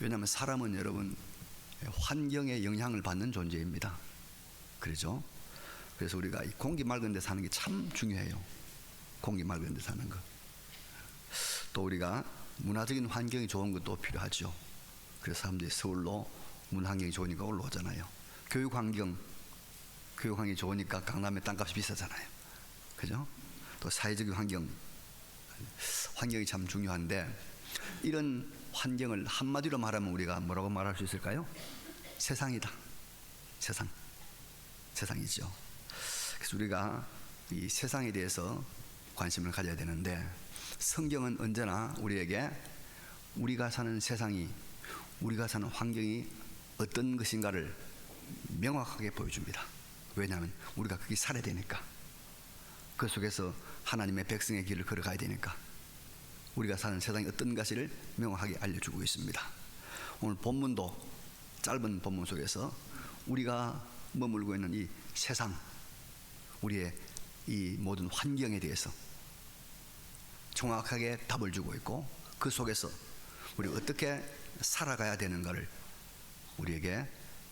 왜냐하면 사람은 여러분 환경에 영향을 받는 존재입니다. 그렇죠? 그래서 우리가 이 공기 맑은 데 사는 게 참 중요해요. 공기 맑은 데 사는 것. 또 우리가 문화적인 환경이 좋은 것도 필요하죠. 그래서 사람들이 서울로 문 환경이 좋으니까 올라오잖아요. 교육 환경이 좋으니까 강남의 땅값이 비싸잖아요. 그죠? 또 사회적인 환경이 참 중요한데, 이런 환경을 한마디로 말하면 우리가 뭐라고 말할 수 있을까요? 세상이다. 세상이죠. 그래서 우리가 이 세상에 대해서 관심을 가져야 되는데, 성경은 언제나 우리에게 우리가 사는 세상이, 우리가 사는 환경이 어떤 것인가를 명확하게 보여줍니다. 왜냐하면 우리가 거기 살아야 되니까. 그 속에서 하나님의 백성의 길을 걸어가야 되니까 우리가 사는 세상이 어떤 것인지를 명확하게 알려주고 있습니다. 오늘 본문도 짧은 본문 속에서 우리가 머물고 있는 이 세상, 우리의 이 모든 환경에 대해서 정확하게 답을 주고 있고, 그 속에서 우리 어떻게 살아가야 되는가를 우리에게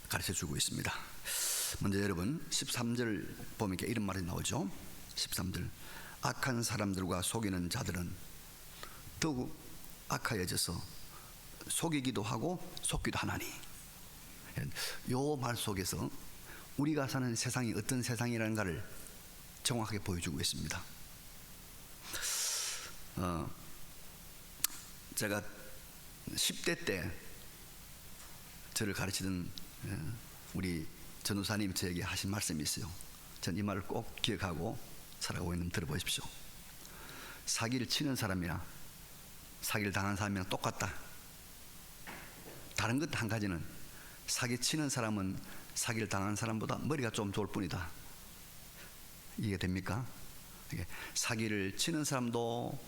가르쳐 주고 있습니다. 먼저 여러분 13절 보면 이런 말이 나오죠. 13절, 악한 사람들과 속이는 자들은 더욱 악하여져서 속이기도 하고 속기도 하나니. 이 말 속에서 우리가 사는 세상이 어떤 세상이라는가를 정확하게 보여주고 있습니다. 제가 10대 때 저를 가르치던 우리 전우사님 저에게 하신 말씀이 있어요. 전 이 말을 꼭 기억하고 살아가고 있는 들어보십시오. 사기를 치는 사람이나 사기를 당한 사람이랑 똑같다. 다른 것 한 가지는, 사기 치는 사람은 사기를 당한 사람보다 머리가 좀 좋을 뿐이다. 이해가 됩니까? 사기를 치는 사람도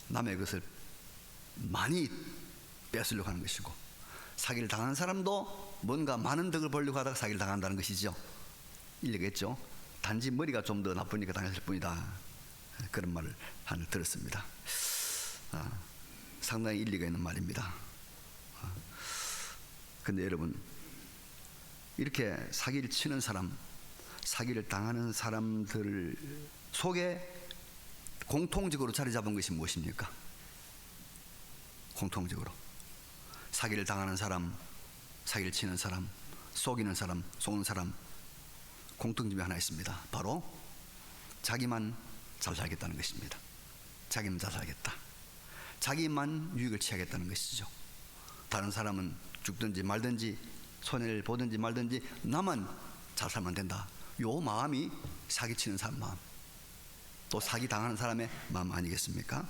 남의 것을 많이 뺏으려고 하는 것이고, 사기를 당한 사람도 뭔가 많은 덕을 보려고 하다가 사기를 당한다는 것이죠. 일리가 있죠. 단지 머리가 좀 더 나쁘니까 당했을 뿐이다. 그런 말을 하늘 들었습니다. 상당히 일리가 있는 말입니다. 근데 여러분, 이렇게 사기를 치는 사람, 사기를 당하는 사람들 속에 공통적으로 자리 잡은 것이 무엇입니까? 공통적으로 사기를 당하는 사람, 사기를 치는 사람, 속이는 사람, 속는 사람, 공통점이 하나 있습니다. 바로 자기만 잘 살겠다는 것입니다. 자기만 잘 살겠다. 자기만 유익을 취하겠다는 것이죠. 다른 사람은 죽든지 말든지, 손해를 보든지 말든지 나만 잘 살면 된다. 요 마음이 사기치는 사람 마음, 또 사기 당하는 사람의 마음 아니겠습니까?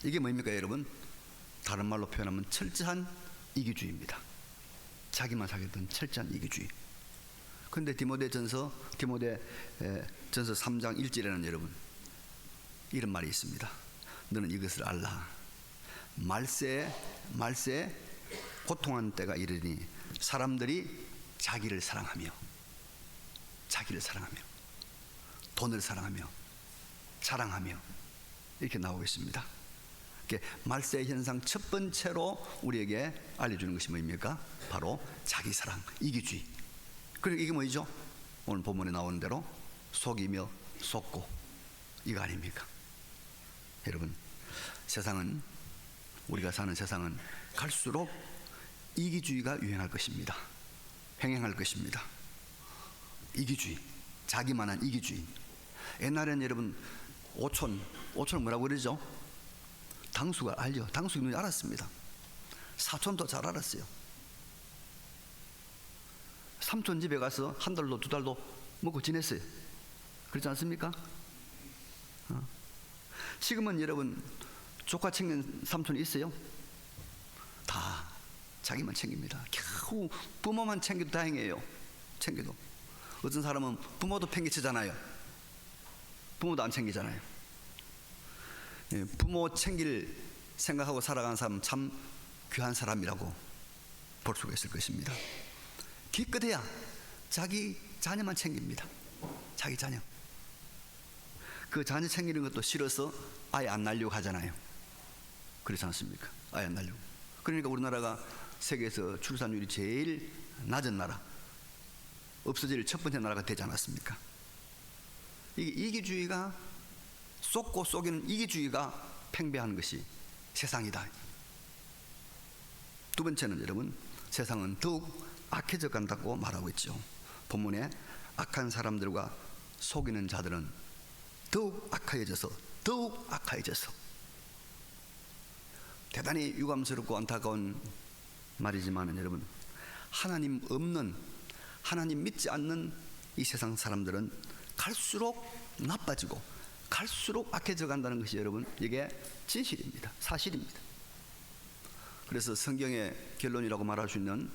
이게 뭐입니까 여러분? 다른 말로 표현하면 철저한 이기주의입니다. 자기만 살겠다는 철저한 이기주의. 그런데 디모데전서 3장 1절에는 여러분 이런 말이 있습니다. 너는 이것을 알라. 말세에 고통한 때가 이르니 사람들이 자기를 사랑하며 돈을 사랑하며 자랑하며, 이렇게 나오고 있습니다. 말세 현상 첫 번째로 우리에게 알려주는 것이 뭐입니까? 바로 자기 사랑, 이기주의. 그리고 이게 뭐죠? 오늘 본문에 나오는 대로 속이며 속고, 이거 아닙니까? 여러분, 세상은, 우리가 사는 세상은 갈수록 이기주의가 유행할 것입니다. 횡행할 것입니다. 이기주의, 자기만한 이기주의. 옛날에는 여러분 오촌을 뭐라고 그러죠? 당수가 알죠. 당수가 눈이 알았습니다. 사촌도 잘 알았어요. 삼촌 집에 가서 한 달도 두 달도 먹고 지냈어요. 그렇지 않습니까? 지금은 여러분 조카 챙긴 삼촌이 있어요? 다 자기만 챙깁니다. 겨우 부모만 챙겨도 다행이에요. 챙겨도. 어떤 사람은 부모도 팽개치잖아요. 부모도 안 챙기잖아요. 부모 챙길 생각하고 살아가는 사람은 참 귀한 사람이라고 볼 수가 있을 것입니다. 기껏해야 자기 자녀만 챙깁니다. 자기 자녀. 그 자녀 챙기는 것도 싫어서 아예 안 낳으려고 하잖아요. 그렇지 않습니까? 아예 안 낳으려고. 그러니까 우리나라가 세계에서 출산율이 제일 낮은 나라, 없어질 첫 번째 나라가 되지 않았습니까? 이게 이기주의가 쏟고 속이는 이기주의가 팽배한 것이 세상이다. 두 번째는 여러분, 세상은 더욱 악해져 간다고 말하고 있죠. 본문에 악한 사람들과 속이는 자들은 더욱 악해져서 대단히 유감스럽고 안타까운 말이지만 여러분, 하나님 없는, 하나님 믿지 않는 이 세상 사람들은 갈수록 나빠지고 갈수록 악해져 간다는 것이 여러분, 이게 진실입니다. 사실입니다. 그래서 성경의 결론이라고 말할 수 있는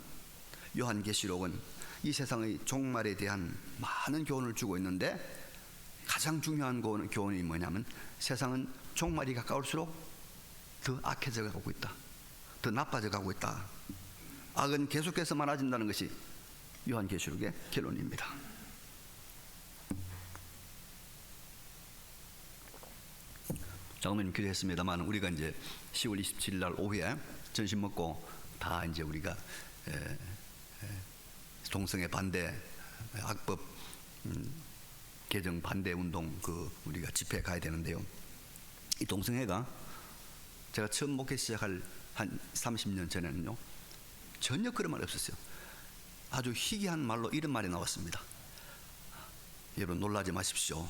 요한계시록은 이 세상의 종말에 대한 많은 교훈을 주고 있는데, 가장 중요한 교훈이 뭐냐면 세상은 종말이 가까울수록 더 악해져 가고 있다, 더 나빠져 가고 있다, 악은 계속해서 많아진다는 것이 요한계시록의 결론입니다. 장모님 기도했습니다만 우리가 이제 10월 27일 날 오후에 점심 먹고 다 이제 우리가 동성애 반대 악법 개정 반대 운동 우리가 집회에 가야 되는데요. 이 동성애가 제가 처음 목회 시작할 한 30년 전에는요, 전혀 그런 말이 없었어요. 아주 희귀한 말로 이런 말이 나왔습니다. 여러분 놀라지 마십시오.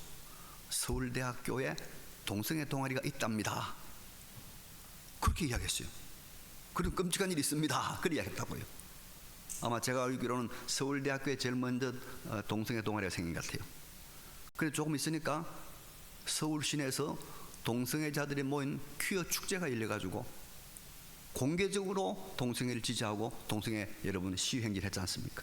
서울대학교에 동성애 동아리가 있답니다. 그렇게 이야기했어요. 그런 끔찍한 일이 있습니다. 그렇게 이야기했다고요. 아마 제가 알기로는 서울대학교에 제일 먼저 동성애 동아리가 생긴 것 같아요. 그래서 조금 있으니까 서울 시내에서 동성애자들이 모인 퀴어 축제가 열려가지고 공개적으로 동성애를 지지하고 동성애 여러분 시위 행진을 했지 않습니까?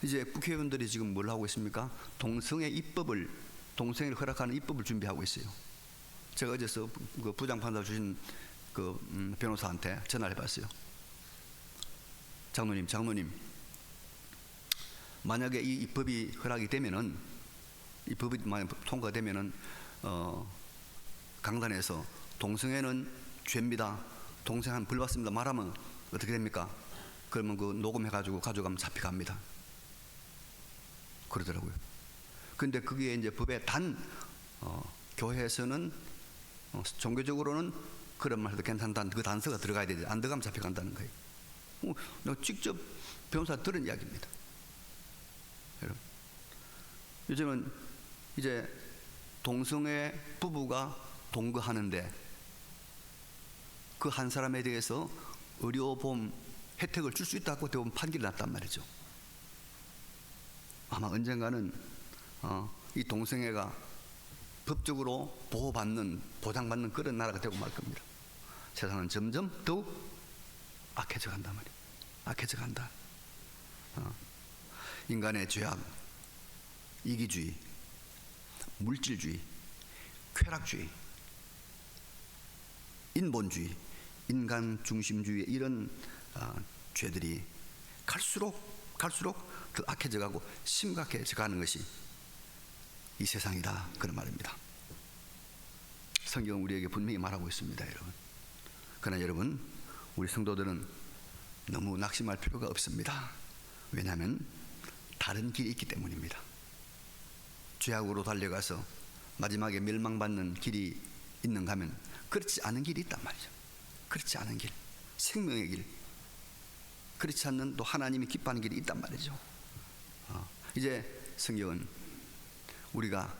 이제 국회의원들이 지금 뭘 하고 있습니까? 동성애를 허락하는 입법을 준비하고 있어요. 제가 어제서 그 부장판사 주신 변호사한테 전화를 해봤어요. 장로님, 만약에 이 입법이 허락이 되면은, 입법이 만약 통과되면은 강단에서 동성애는 죄입니다, 동성애는 불받습니다 말하면 어떻게 됩니까? 그러면 녹음해가지고 가져가면 잡혀갑니다. 그러더라고요. 근데 그게 이제 법에 교회에서는 종교적으로는 그런 말 해도 괜찮다는 그 단서가 들어가야 되지, 안 들어가면 잡혀간다는 거예요. 내가 직접 변호사 들은 이야기입니다. 여러분, 요즘은 이제 동성애 부부가 동거하는데 그 한 사람에 대해서 의료보험 혜택을 줄 수 있다고 대법원 판결이 났단 말이죠. 아마 언젠가는 이 동성애가 법적으로 보장받는 그런 나라가 되고 말 겁니다. 세상은 점점 더욱 악해져 간단 말이에요. 악해져 간다. 인간의 죄악, 이기주의, 물질주의, 쾌락주의, 인본주의, 인간 중심주의, 이런 죄들이 갈수록 더 악해져 가고 심각해져 가는 것이 이 세상이다, 그런 말입니다. 성경은 우리에게 분명히 말하고 있습니다, 여러분. 그러나 여러분, 우리 성도들은 너무 낙심할 필요가 없습니다. 왜냐하면 다른 길이 있기 때문입니다. 죄악으로 달려가서 마지막에 멸망받는 길이 있는가 하면 그렇지 않은 길이 있단 말이죠. 그렇지 않은 길, 생명의 길, 그렇지 않는 또 하나님이 기뻐하는 길이 있단 말이죠. 이제 성경은 우리가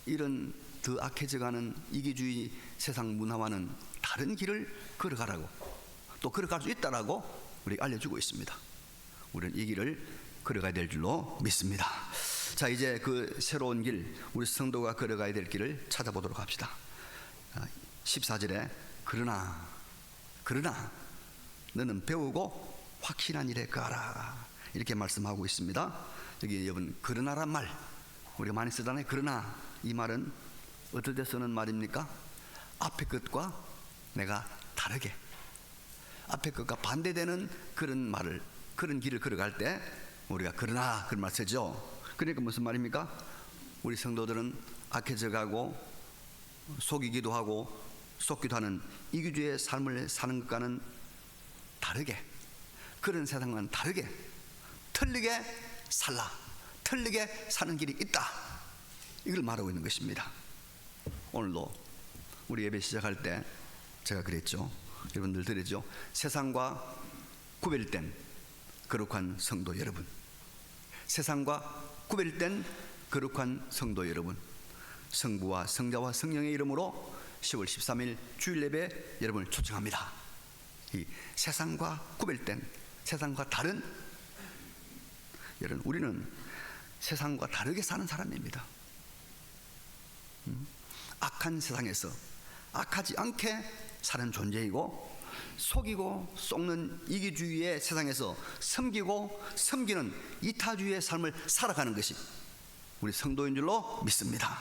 이런 더 악해져가는 이기주의 세상 문화와는 다른 길을 걸어가라고, 또 걸어갈 수 있다라고 우리가 알려주고 있습니다. 우리는 이 길을 걸어가야 될 줄로 믿습니다. 자, 이제 그 새로운 길, 우리 성도가 걸어가야 될 길을 찾아보도록 합시다. 14절에 그러나 너는 배우고 확신한 일에 거하라, 이렇게 말씀하고 있습니다. 여기 여러분, 그러나란 말 우리가 많이 쓰잖아요. 그러나 이 말은 어떨 때 쓰는 말입니까? 앞에 것과 내가 다르게, 앞에 것과 반대되는 그런 길을 걸어갈 때 우리가 그러나 그런 말 쓰죠. 그러니까 무슨 말입니까? 우리 성도들은 악해져 가고 속이기도 하고 쏟기도 하는 이기주의 삶을 사는 것과는 다르게, 그런 세상과는 다르게 틀리게 살라, 틀리게 사는 길이 있다, 이걸 말하고 있는 것입니다. 오늘도 우리 예배 시작할 때 제가 그랬죠. 여러분들 들었죠. 세상과 구별된 거룩한 성도 여러분, 세상과 구별된 거룩한 성도 여러분, 성부와 성자와 성령의 이름으로 10월 13일 주일 예배 여러분을 초청합니다. 이 세상과 구별된, 세상과 다른, 여러분 우리는 세상과 다르게 사는 사람입니다. 악한 세상에서 악하지 않게 사는 존재이고, 속이고 속는 이기주의의 세상에서 섬기고 섬기는 이타주의의 삶을 살아가는 것이 우리 성도인 줄로 믿습니다.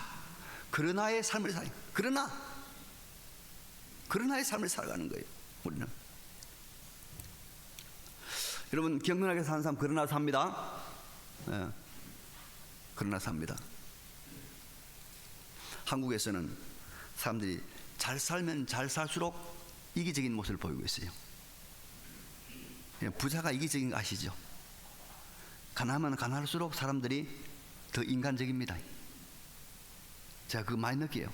그러나의 삶을 살아요. 그러나의 삶을 살아가는 거예요. 우리는. 여러분, 경건하게 사는 사람 그러나 삽니다. 네. 그러나 삽니다. 한국에서는 사람들이 잘 살면 잘 살수록 이기적인 모습을 보이고 있어요. 부자가 이기적인 거 아시죠? 가난하면 가난할수록 사람들이 더 인간적입니다. 제가 그거 많이 느껴요.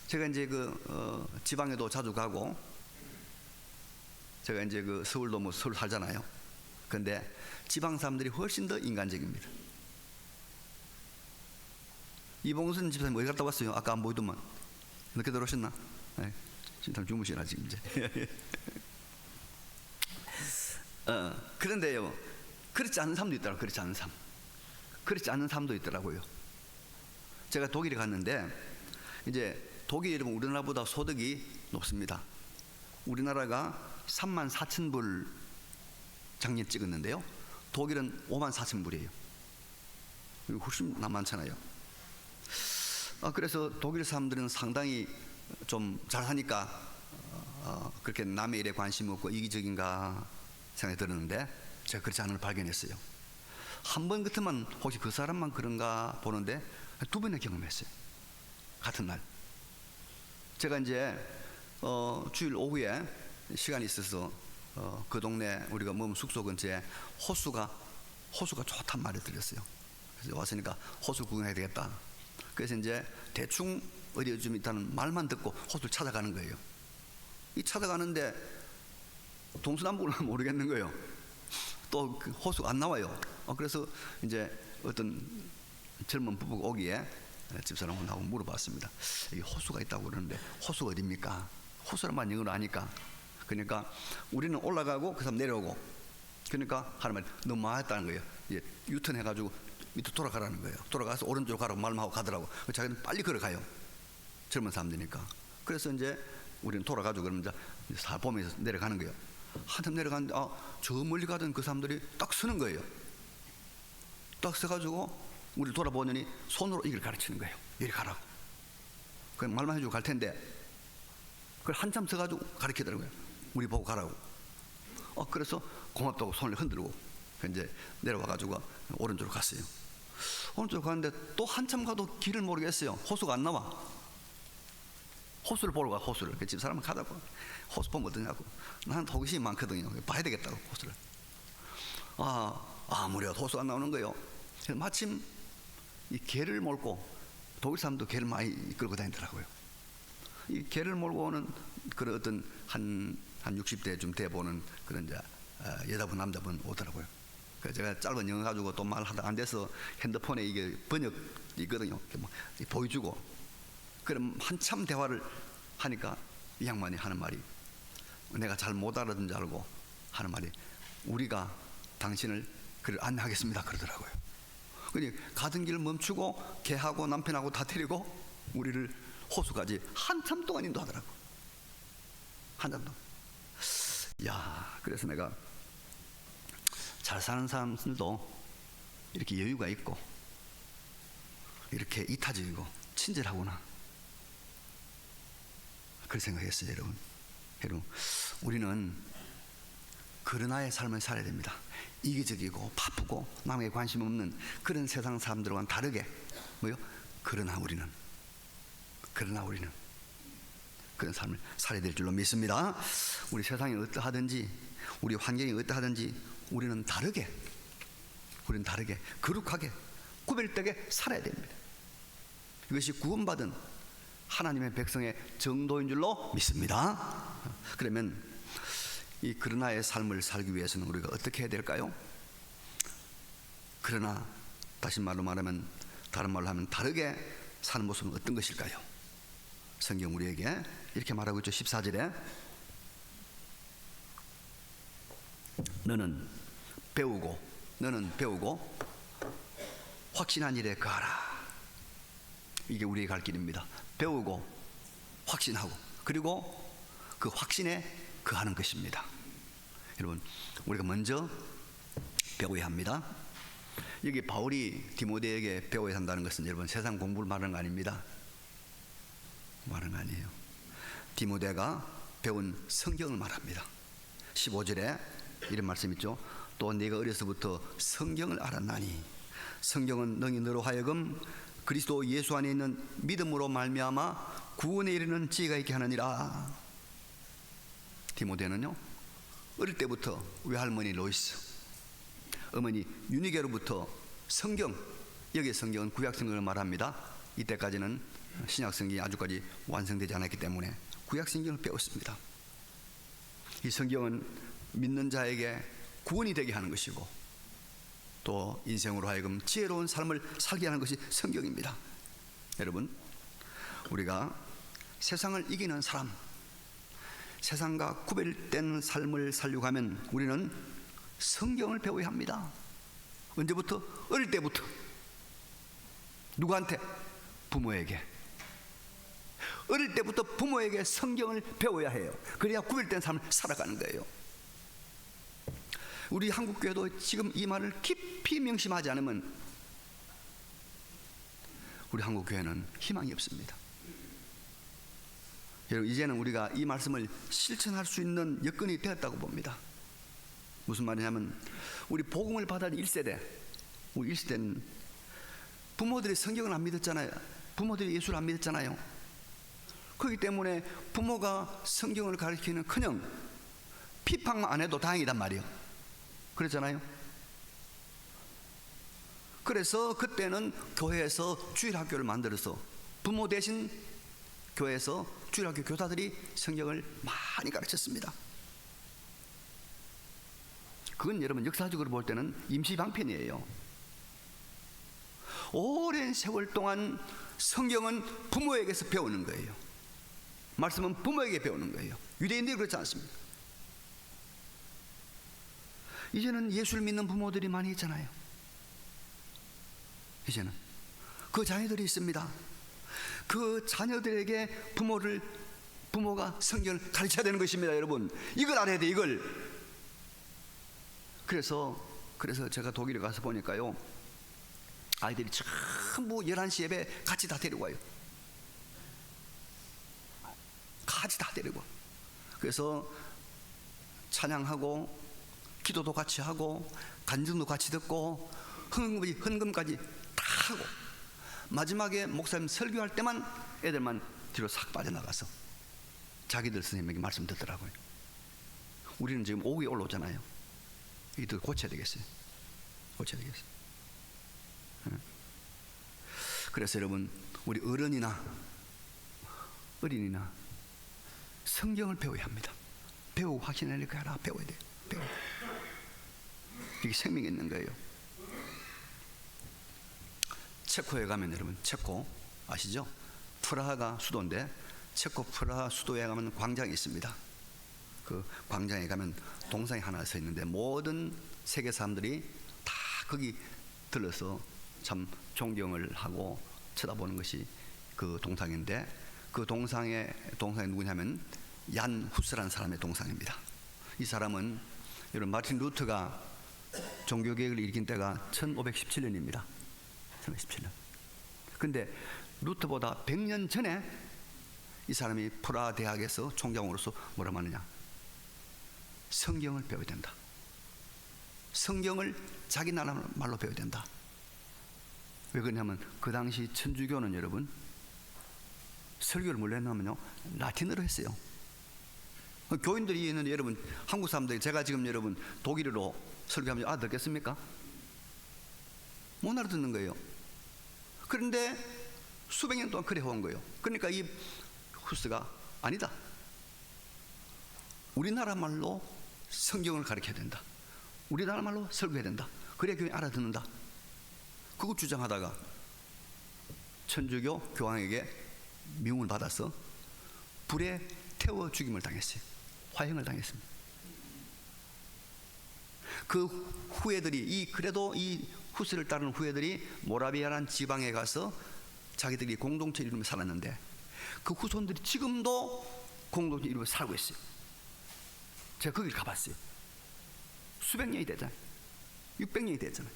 제가 이제 지방에도 자주 가고, 제가 이제 서울도 뭐 서울 살잖아요. 근데 지방 사람들이 훨씬 더 인간적입니다. 이봉순 집사님 어디 갔다 왔어요? 아까 안 보이더만. 늦게 들어오셨나? 네. 지금 주무시나 지금 이제. 그런데요, 그렇지 않은 사람도 있더라고요. 그렇지 않은 사람도 있더라고요. 제가 독일에 갔는데, 이제 독일은 우리나라보다 소득이 높습니다. 우리나라가 34,000불 작년 찍었는데요, 독일은 54,000불이에요. 훨씬 많잖아요. 그래서 독일 사람들은 상당히 좀 잘 사니까 그렇게 남의 일에 관심 없고 이기적인가 생각이 들었는데, 제가 그렇지 않은 걸 발견했어요. 한 번 같으면 혹시 그 사람만 그런가 보는데 두 번이나 경험했어요. 같은 날. 제가 이제 주일 오후에 시간이 있어서 그 동네 우리가 머문 숙소 근처에 호수가 좋단 말을 들었어요. 그래서 왔으니까 호수 구경해야 되겠다. 그래서 이제 대충 어디에 좀 있다는 말만 듣고 호수를 찾아가는 거예요. 이 찾아가는데 동서남북을 모르겠는 거예요. 또 그 호수가 안 나와요. 그래서 이제 어떤 젊은 부부가 오기에 집사람하고 물어봤습니다. 여기 호수가 있다고 그러는데 호수가 어디입니까? 호수란 영어로 아니까. 그러니까 우리는 올라가고 그 사람 내려오고, 그러니까 하는 말이 너무 많았다는 거예요. 이제 유턴해가지고 밑으로 돌아가라는 거예요. 돌아가서 오른쪽으로 가라고 말만 하고 가더라고. 자기는 빨리 걸어가요. 젊은 사람들이니까. 그래서 이제 우리는 돌아가지고 그러면 이제 다 보면서 내려가는 거예요. 한참 내려가는데 저 멀리 가던 그 사람들이 딱 서는 거예요. 딱 서가지고 우리를 돌아보더니 손으로 이걸 가르치는 거예요. 이리 가라고. 그냥 말만 해주고 갈 텐데, 그걸 한참 서가지고 가르치더라고요. 우리 보고 가라고. 그래서 고맙다고 손을 흔들고 이제 내려와가지고 오른쪽으로 갔어요. 오른쪽으로 가는데 또 한참 가도 길을 모르겠어요. 호수가 안 나와. 호수를 보러 가, 호수를. 그 집 사람은 가자고. 호수 보면 어떠냐고. 나는 호기심이 많거든요. 봐야 되겠다고, 호수를. 아무래도 호수가 안 나오는 거예요. 그래서 마침 이 개를 몰고, 독일 사람도 개를 많이 끌고 다니더라고요. 이 개를 몰고 오는 그런 어떤 한 60대쯤 돼 보는 그런 이제 여자분, 남자분 오더라고요. 그래서 제가 짧은 영어 가지고 또 말하다 안 돼서 핸드폰에 이게 번역이 있거든요. 뭐 보여주고. 그럼 한참 대화를 하니까 이 양반이 하는 말이, 내가 잘 못 알아듣는 줄 알고 하는 말이, 우리가 당신을 안내하겠습니다 그러더라고요. 그러니 가던 길을 멈추고 개하고 남편하고 다 데리고 우리를 호수까지 한참 동안 인도하더라고. 한참 동안. 그래서 내가 잘 사는 사람들도 이렇게 여유가 있고 이렇게 이타적이고 친절하구나, 그렇게 생각했어요. 여러분, 우리는 그러나의 삶을 살아야 됩니다. 이기적이고 바쁘고 남에게 관심 없는 그런 세상 사람들과는 다르게 그러나 우리는 그런 삶을 살아야 될 줄로 믿습니다. 우리 세상이 어떠하든지 우리 환경이 어떠하든지 우리는 다르게 거룩하게 구별되게 살아야 됩니다. 이것이 구원받은 하나님의 백성의 정도인 줄로 믿습니다. 그러면 이 그러나의 삶을 살기 위해서는 우리가 어떻게 해야 될까요? 그러나 다시 말로 말하면, 다른 말로 하면 다르게 사는 모습은 어떤 것일까요? 성경 우리에게 이렇게 말하고 있죠. 14절에 너는 배우고 확신한 일에 거하라. 이게 우리의 갈 길입니다. 배우고 확신하고 그리고 그 확신에 거하는 것입니다. 여러분, 우리가 먼저 배워야 합니다. 여기 바울이 디모데에게 배워야 한다는 것은 여러분 세상 공부를 말하는 거 아닙니다. 말하는 거 아니에요. 디모데가 배운 성경을 말합니다. 15절에 이런 말씀 있죠. 또 네가 어려서부터 성경을 알았나니 성경은 너희 너로 하여금 그리스도 예수 안에 있는 믿음으로 말미암아 구원에 이르는 지혜가 있게 하느니라. 디모데는요, 어릴 때부터 외할머니 로이스, 어머니 유니게로부터 성경, 여기 성경은 구약 성경을 말합니다. 이때까지는 신약 성경이 아주까지 완성되지 않았기 때문에 구약 성경을 배웠습니다. 이 성경은 믿는 자에게 구원이 되게 하는 것이고 또 인생으로 하여금 지혜로운 삶을 살게 하는 것이 성경입니다. 여러분, 우리가 세상을 이기는 사람, 세상과 구별된 삶을 살려고 하면 우리는 성경을 배워야 합니다. 언제부터? 어릴 때부터. 누구한테? 부모에게. 어릴 때부터 부모에게 성경을 배워야 해요. 그래야 구별된 삶을 살아가는 거예요. 우리 한국교회도 지금 이 말을 깊이 명심하지 않으면 우리 한국교회는 희망이 없습니다. 여러분, 이제는 우리가 이 말씀을 실천할 수 있는 여건이 되었다고 봅니다. 무슨 말이냐면 우리 복음을 받은 1세대, 우리 1세대는 부모들이 성경을 안 믿었잖아요. 부모들이 예수를 안 믿었잖아요. 그렇기 때문에 부모가 성경을 가르치는 그냥 비판만 안 해도 다행이단 말이에요. 그랬잖아요. 그래서 그때는 교회에서 주일학교를 만들어서 부모 대신 교회에서 주일학교 교사들이 성경을 많이 가르쳤습니다. 그건 여러분 역사적으로 볼 때는 임시방편이에요. 오랜 세월 동안 성경은 부모에게서 배우는 거예요. 말씀은 부모에게 배우는 거예요. 유대인들이 그렇지 않습니다. 이제는 예수를 믿는 부모들이 많이 있잖아요. 이제는 그 자녀들이 있습니다. 그 자녀들에게 부모가 성경을 가르쳐야 되는 것입니다. 여러분, 이걸 알아야 돼. 이걸. 그래서 제가 독일에 가서 보니까요, 아이들이 전부 11시 예배 같이 다 데리고 와요. 같이 다 데리고. 그래서 찬양하고 기도도 같이 하고 간증도 같이 듣고 헌금까지 다 하고 마지막에 목사님 설교할 때만 애들만 뒤로 싹 빠져나가서 자기들 선생님에게 말씀 듣더라고요. 우리는 지금 오후에 올라오잖아요. 이들 고쳐야 되겠어요. 그래서 여러분, 우리 어른이나 성경을 배워야 합니다. 배우고 확신을 가라. 배워야 돼요. 이게 생명이 있는 거예요. 체코에 가면 여러분, 체코 아시죠? 프라하가 수도인데 체코 프라하 수도에 가면 광장이 있습니다. 그 광장에 가면 동상이 하나 서 있는데 모든 세계 사람들이 다 거기 들러서 참 존경을 하고 쳐다보는 것이 그 동상인데, 그 동상이 누구냐면 얀 후스라는 사람의 동상입니다. 이 사람은 여러분, 마틴 루터가 종교개혁을 일으킨 때가 1517년입니다. 1517년. 근데 루터보다 100년 전에 이 사람이 프라하 대학에서 총장으로서 뭐라고 하느냐, 성경을 배워야 된다. 성경을 자기 나라 말로 배워야 된다. 왜 그러냐면 그 당시 천주교는 여러분 설교를 뭘로 했냐면요, 라틴어로 했어요. 교인들이 있는데 여러분, 한국 사람들이, 제가 지금 여러분 독일어로 설교하면 알아듣겠습니까? 못 알아듣는 거예요. 그런데 수백 년 동안 그래 온 거예요. 그러니까 이 후스가 아니다, 우리나라 말로 성경을 가르쳐야 된다, 우리나라 말로 설교해야 된다, 그래야 교인이 알아듣는다, 그거 주장하다가 천주교 교황에게 미움을 받아서 불에 태워 죽임을 당했어요. 화형을 당했습니다. 그 후예들이, 그래도 이 후스를 따르는 후예들이 모라비아라는 지방에 가서 자기들이 공동체 이루며 살았는데, 그 후손들이 지금도 공동체 이루며 살고 있어요. 제가 거길 가봤어요. 수백 년이 됐잖아요. 600년이 됐잖아요.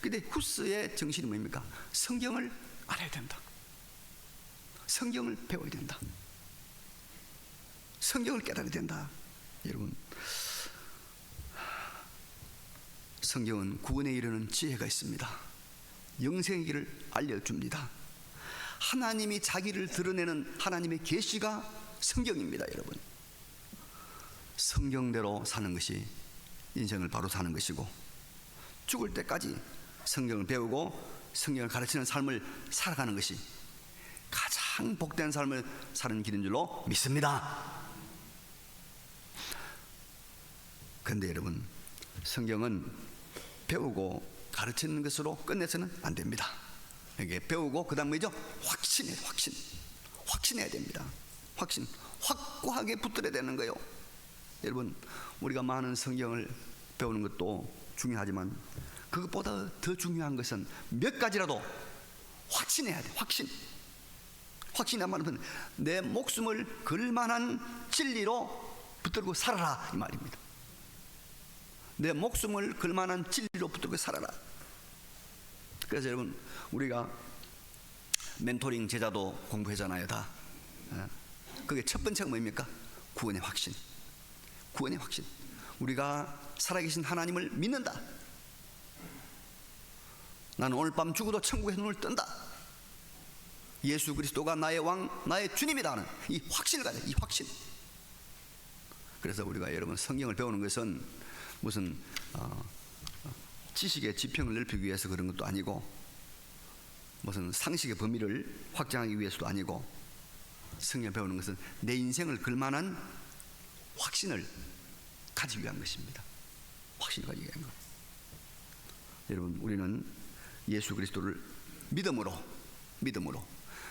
근데 후스의 정신이 뭡니까? 성경을 알아야 된다, 성경을 배워야 된다, 성경을 깨달아야 된다. 여러분, 성경은 구원에 이르는 지혜가 있습니다. 영생의 길을 알려줍니다. 하나님이 자기를 드러내는 하나님의 계시가 성경입니다. 여러분, 성경대로 사는 것이 인생을 바로 사는 것이고, 죽을 때까지 성경을 배우고 성경을 가르치는 삶을 살아가는 것이 가장 복된 삶을 사는 길인 줄로 믿습니다. 그런데 여러분, 성경은 배우고 가르치는 것으로 끝내서는 안 됩니다. 이게 배우고 그 다음 뭐죠? 확신해야 됩니다. 확고하게 붙들어야 되는 거예요. 여러분, 우리가 많은 성경을 배우는 것도 중요하지만 그것보다 더 중요한 것은 몇 가지라도 확신해야 돼. 확신이란 말은 내 목숨을 걸 만한 진리로 붙들고 살아라, 이 말입니다. 내 목숨을 걸 만한 진리로 붙들고 살아라. 그래서 여러분, 우리가 멘토링 제자도 공부하잖아요, 다. 그게 첫 번째가 뭡니까? 구원의 확신. 우리가 살아계신 하나님을 믿는다. 나는 오늘 밤 죽어도 천국의 눈을 뜬다. 예수 그리스도가 나의 왕, 나의 주님이다 하는 이 확신을 가져요. 이 확신. 그래서 우리가 여러분, 성경을 배우는 것은 무슨 지식의 지평을 넓히기 위해서 그런 것도 아니고, 무슨 상식의 범위를 확장하기 위해서도 아니고, 성경을 배우는 것은 내 인생을 걸만한 확신을 가지기 위한 것입니다. 확신을 가지기 위한 것. 여러분, 우리는 예수 그리스도를 믿음으로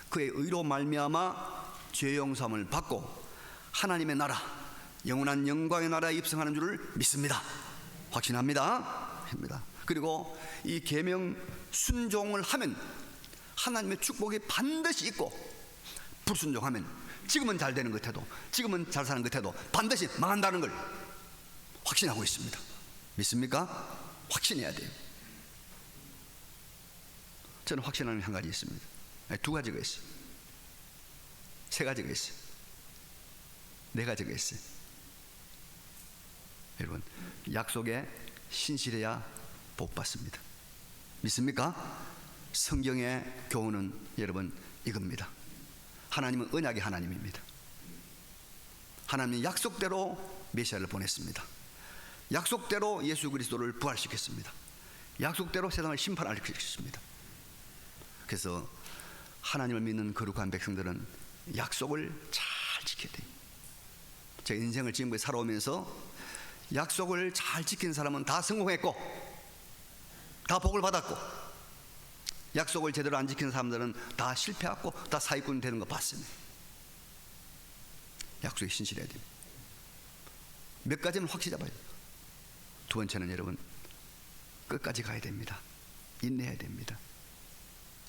그의 의로 말미암아 죄 용서함을 받고 하나님의 나라, 영원한 영광의 나라에 입성하는 줄을 믿습니다. 확신합니다. 그리고 이 계명 순종을 하면 하나님의 축복이 반드시 있고, 불순종하면 지금은 잘 되는 것 같아도, 지금은 잘 사는 것 같아도 반드시 망한다는 걸 확신하고 있습니다. 믿습니까? 확신해야 돼요. 저는 확신하는 한 가지 있습니다. 두 가지가 있어요. 세 가지가 있어요. 네 가지가 있어요. 여러분, 약속에 신실해야 복 받습니다. 믿습니까? 성경의 교훈은 여러분 이겁니다. 하나님은 언약의 하나님입니다. 하나님은 약속대로 메시아를 보냈습니다. 약속대로 예수 그리스도를 부활시켰습니다. 약속대로 세상을 심판하셨습니다. 그래서 하나님을 믿는 거룩한 백성들은 약속을 잘 지켜야 돼요. 제 인생을 지금까지 살아오면서 약속을 잘 지킨 사람은 다 성공했고 다 복을 받았고, 약속을 제대로 안 지킨 사람들은 다 실패하고 다 사기꾼 되는 거 봤습니다. 약속에 신실해야 됩니다. 몇 가지는 확실히 잡아야 돼요. 두 번째는 여러분, 끝까지 가야 됩니다. 인내해야 됩니다.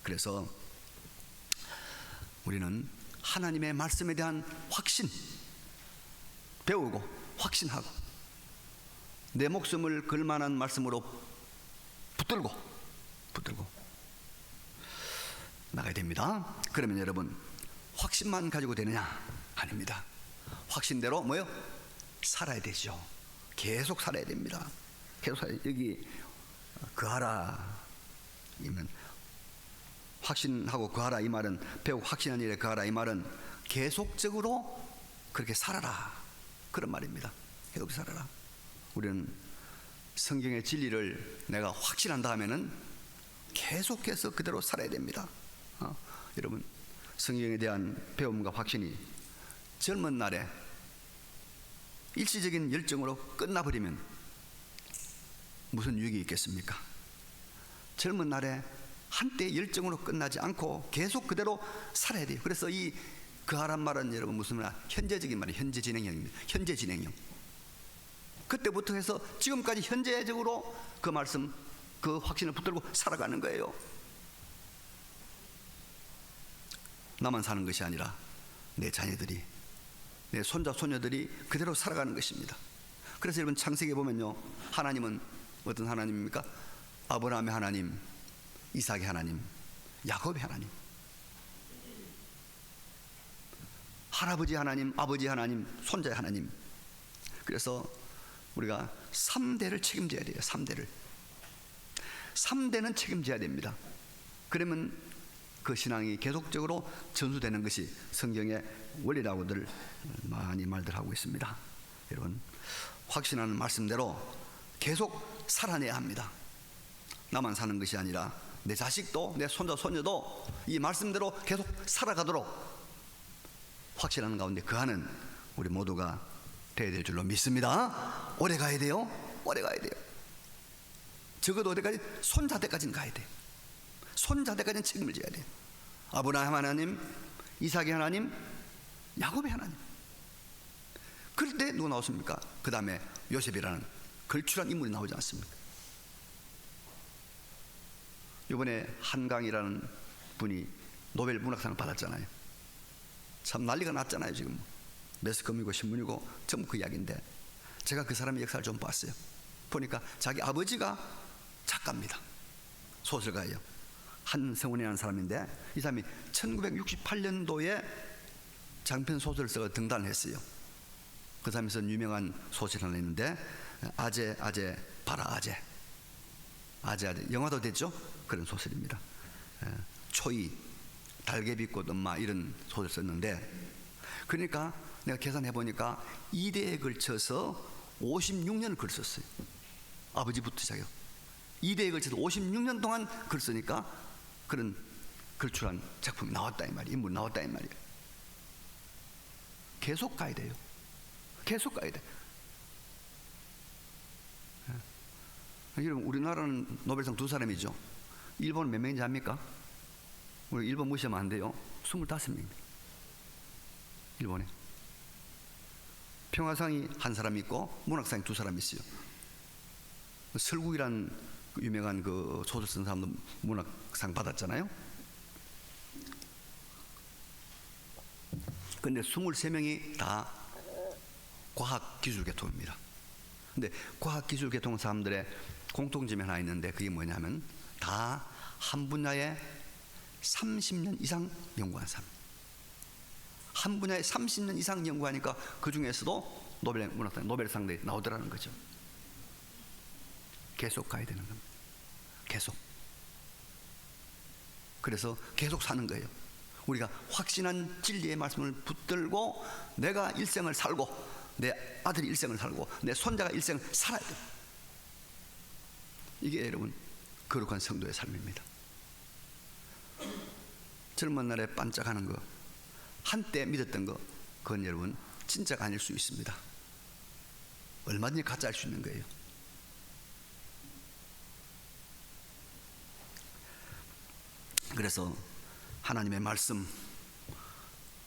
그래서 우리는 하나님의 말씀에 대한 확신, 배우고 확신하고 내 목숨을 걸 만한 말씀으로 붙들고 나가야 됩니다. 그러면 여러분, 확신만 가지고 되느냐? 아닙니다. 확신대로 뭐요? 살아야 되죠. 계속 살아야 됩니다. 계속 살아야. 여기 그하라 이면 확신하고 거하라 이 말은, 배우고 확신한 일에 거하라 이 말은 계속적으로 그렇게 살아라, 그런 말입니다. 계속 살아라. 우리는 성경의 진리를 내가 확신한다 하면은 계속해서 그대로 살아야 됩니다. 여러분, 성경에 대한 배움과 확신이 젊은 날에 일시적인 열정으로 끝나버리면 무슨 유익이 있겠습니까? 젊은 날에 한때 열정으로 끝나지 않고 계속 그대로 살아야 돼요. 그래서 이 그하란 말은 여러분 무슨 말? 현재적인 말이에요. 현재 진행형입니다. 현재 진행형. 그때부터 해서 지금까지 현재적으로 그 말씀, 그 확신을 붙들고 살아가는 거예요. 나만 사는 것이 아니라 내 자녀들이, 내 손자 손녀들이 그대로 살아가는 것입니다. 그래서 여러분 창세기에 보면요, 하나님은 어떤 하나님입니까? 아브라함의 하나님, 이삭의 하나님, 야곱의 하나님, 할아버지 하나님, 아버지 하나님, 손자의 하나님. 그래서 우리가 3대를 책임져야 돼요. 3대는 책임져야 됩니다. 그러면 그 신앙이 계속적으로 전수되는 것이 성경의 원리라고들 많이 말들 하고 있습니다. 여러분, 확신하는 말씀대로 계속 살아내야 합니다. 나만 사는 것이 아니라 내 자식도, 내 손자 손녀도 이 말씀대로 계속 살아가도록 확신하는 가운데 거하는 우리 모두가 되어야 될 줄로 믿습니다. 오래 가야 돼요. 오래 가야 돼요. 적어도 어디까지? 손자대까지는 가야 돼요. 손자대까지는 책임을 져야 돼요. 아브라함 하나님, 이삭의 하나님, 야곱의 하나님. 그럴 때 누가 나왔습니까? 그 다음에 요셉이라는 걸출한 인물이 나오지 않습니까? 이번에 한강이라는 분이 노벨 문학상을 받았잖아요. 참 난리가 났잖아요. 지금 매스컴이고 신문이고 전부 그 이야기인데, 제가 그 사람의 역사를 좀 봤어요. 보니까 자기 아버지가 작가입니다. 소설가예요. 한성훈이라는 사람인데, 이 사람이 1968년도에 장편 소설을 써서 등단을 했어요. 그 사람이 쓴 유명한 소설이 하나 있는데, 아재 봐라 아재, 영화도 됐죠? 그런 소설입니다. 초이, 달개비꽃 엄마, 이런 소설 썼는데, 그러니까 내가 계산해 보니까 2대에 걸쳐서 56년을 글 썼어요. 아버지부터 시작해요. 2대에 걸쳐서 56년 동안 글 쓰니까 그런 걸출한 작품이 나왔다 이 말이에요. 인물이 나왔다 이 말이에요. 계속 가야 돼요. 계속 가야 돼. 여러분, 우리나라는 노벨상 2사람이죠. 일본은 몇 명인지 압니까? 우리 일본 무시하면 안 돼요. 25명입니다. 일본에 평화상이 1사람 있고 문학상이 2사람 있어요. 설국이란 유명한 그 소설 쓴 사람도 문학상 받았잖아요. 근데 23명이 다 과학기술계통입니다. 근데 과학기술계통 사람들의 공통점이 하나 있는데, 그게 뭐냐면 다 한 분야에 30년 이상 연구한 사람. 한 분야에 30년 이상 연구하니까 그 중에서도 노벨 문학상, 노벨상들이 나오더라는 거죠. 계속 가야 되는 겁니다. 계속. 그래서 계속 사는 거예요. 우리가 확신한 진리의 말씀을 붙들고 내가 일생을 살고, 내 아들이 일생을 살고, 내 손자가 일생을 살아야 돼요. 이게 여러분 거룩한 성도의 삶입니다. 젊은 날에 반짝하는 거, 한때 믿었던 거, 그건 여러분 진짜가 아닐 수 있습니다. 얼마든지 가짜일 수 있는 거예요. 그래서 하나님의 말씀,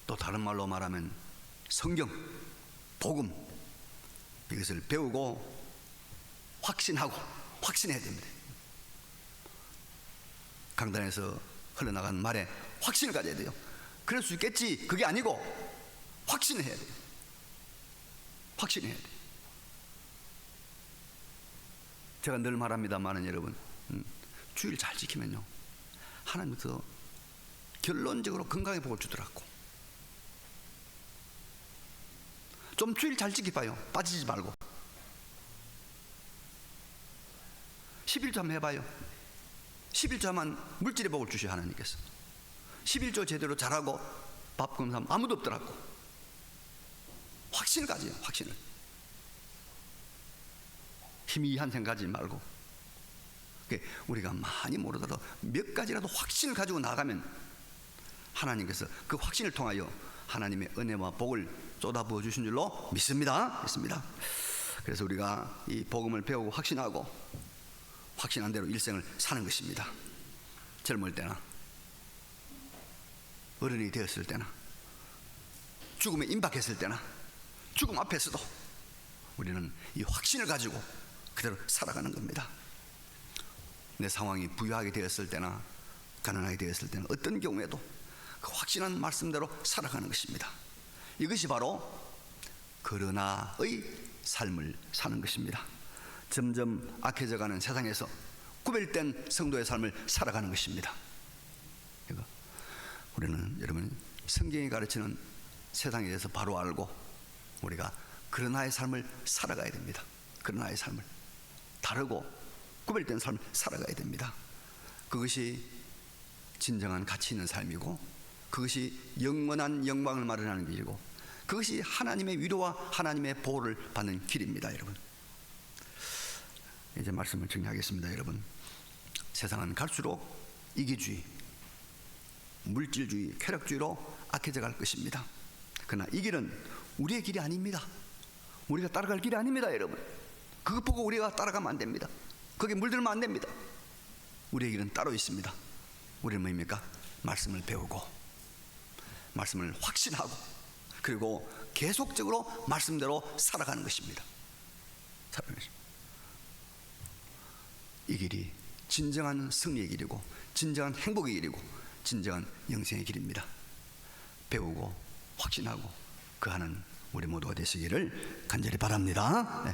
또 다른 말로 말하면 성경, 복음, 이것을 배우고 확신하고 확신해야 됩니다. 강단에서 흘러나간 말에 확신을 가져야 돼요. 그럴 수 있겠지, 그게 아니고 확신을 해야 돼요. 확신해야 돼요. 제가 늘 말합니다만은 여러분, 주의를 잘 지키면요, 하나님께서 결론적으로 건강의 복을 주더라고. 좀 주의를 잘 지켜봐요. 빠지지 말고. 11조 한번 해봐요. 11조만 물질의 복을 주셔. 하나님께서 11조 제대로 잘하고 밥 굶는 사람 아무도 없더라고. 확신을 가져요. 확신을. 희미한 생각 가지 말고, 우리가 많이 모르더라도 몇 가지라도 확신을 가지고 나가면 하나님께서 그 확신을 통하여 하나님의 은혜와 복을 쏟아부어 주신 줄로 믿습니다. 그래서 우리가 이 복음을 배우고 확신하고 확신한 대로 일생을 사는 것입니다. 젊을 때나 어른이 되었을 때나 죽음에 임박했을 때나 죽음 앞에서도 우리는 이 확신을 가지고 그대로 살아가는 겁니다. 내 상황이 부유하게 되었을 때나 가난하게 되었을 때나 어떤 경우에도 그 확신한 말씀대로 살아가는 것입니다. 이것이 바로 그러나의 삶을 사는 것입니다. 점점 악해져가는 세상에서 구별된 성도의 삶을 살아가는 것입니다. 우리는 여러분 성경이 가르치는 세상에 대해서 바로 알고 우리가 그러나의 삶을 살아가야 됩니다. 그러나의 삶을 다르고 구별된 삶을 살아가야 됩니다. 그것이 진정한 가치 있는 삶이고 그것이 영원한 영광을 마련하는 길이고 그것이 하나님의 위로와 하나님의 보호를 받는 길입니다. 여러분, 이제 말씀을 정리하겠습니다. 여러분, 세상은 갈수록 이기주의, 물질주의, 쾌락주의로 악해져 갈 것입니다. 그러나 이 길은 우리의 길이 아닙니다. 우리가 따라갈 길이 아닙니다. 여러분, 그것 보고 우리가 따라가면 안 됩니다. 거기에 물들면 안 됩니다. 우리의 길은 따로 있습니다. 우리는 뭡니까? 말씀을 배우고 말씀을 확신하고 그리고 계속적으로 말씀대로 살아가는 것입니다. 이 길이 진정한 승리의 길이고 진정한 행복의 길이고 진정한 영생의 길입니다. 배우고 확신하고 그하는 우리 모두가 되시기를 간절히 바랍니다. 네.